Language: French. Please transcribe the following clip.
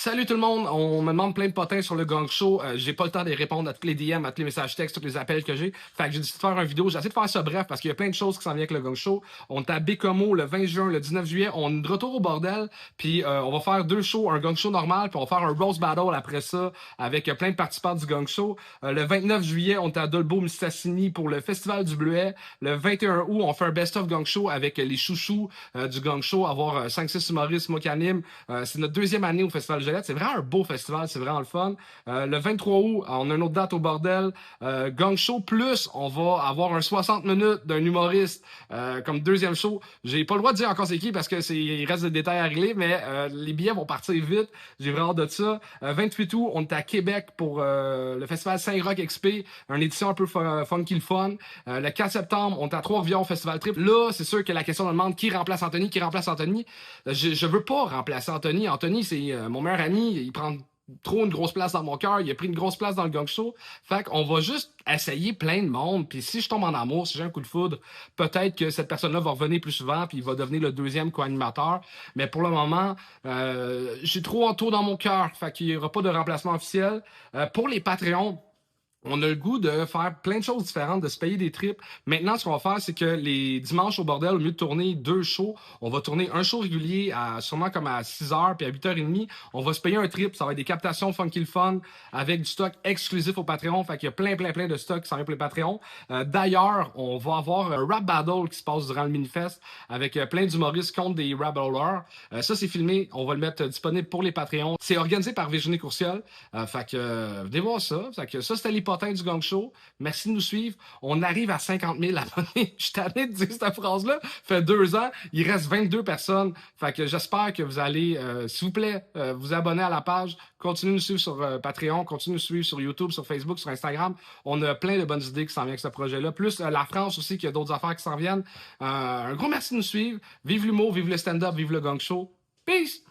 Salut tout le monde, on me demande plein de potins sur le Gang Show. J'ai pas le temps de répondre à tous les DM, à tous les messages textes, tous les appels que j'ai. Fait que j'ai décidé de faire une vidéo. J'ai essayé de faire ça bref parce qu'il y a plein de choses qui s'en viennent avec le Gang Show. On est à Bécomo le 20 juin, le 19 juillet. On est de retour au bordel. Puis on va faire deux shows, un Gang Show normal, puis on va faire un Roast Battle après ça avec plein de participants du Gang Show. Le 29 juillet, on est à Dolbeau-Mistassini pour le Festival du Bleuet. Le 21 août, on fait un best-of Gang Show avec les chouchous du Gang Show, avoir 5-6 humoristes, moi qui anime. C'est notre deuxième année au Festival Gelette. C'est vraiment un beau festival, c'est vraiment le fun. Le 23 août, on a une autre date au bordel. Gang Show plus, on va avoir un 60 minutes d'un humoriste comme deuxième show. J'ai pas le droit de dire encore c'est qui parce que il reste des détails à régler, mais les billets vont partir vite. J'ai vraiment hâte de ça. 28 août, on est à Québec pour le festival Saint-Roch XP, une édition un peu funky le fun. Le 4 septembre, on est à Trois-Rivières au Festival Trip. Là, c'est sûr que la question demande qui remplace Anthony, qui remplace Anthony. Je veux pas remplacer Anthony. Anthony, c'est mon meilleur ami. Il prend trop une grosse place dans mon cœur. Il a pris une grosse place dans le Gang Show. Fait qu'on va juste essayer plein de monde. Puis si je tombe en amour, si j'ai un coup de foudre, peut-être que cette personne-là va revenir plus souvent puis il va devenir le deuxième co-animateur. Mais pour le moment, j'ai trop en taux dans mon cœur. Fait qu'il y aura pas de remplacement officiel. Pour les Patreons, on a le goût de faire plein de choses différentes, de se payer des trips. Maintenant, ce qu'on va faire, c'est que les dimanches au bordel, au lieu de tourner deux shows, on va tourner un show régulier sûrement comme à 6h puis à 8h30. On va se payer un trip. Ça va être des captations funky le fun avec du stock exclusif au Patreon. Fait qu'il y a plein de stocks qui s'en vient pour les Patreons. D'ailleurs, on va avoir un rap battle qui se passe durant le Minifest avec plein d'humoristes contre des rap battlers. Ça, c'est filmé. On va le mettre disponible pour les Patreons. C'est organisé par Virginie Courciel. Fait que venez voir ça. Fait que ça, c'était l'hypothèse du Gang Show. Merci de nous suivre. On arrive à 50 000 abonnés. Je suis tanné de dire cette phrase-là. Ça fait 2 ans. Il reste 22 personnes. Fait que j'espère que vous allez, s'il vous plaît, vous abonner à la page. Continuez de nous suivre sur Patreon. Continuez de nous suivre sur YouTube, sur Facebook, sur Instagram. On a plein de bonnes idées qui s'en viennent avec ce projet-là. Plus la France aussi, qu'il y a d'autres affaires qui s'en viennent. Un gros merci de nous suivre. Vive l'humour, vive le stand-up, vive le Gang Show. Peace!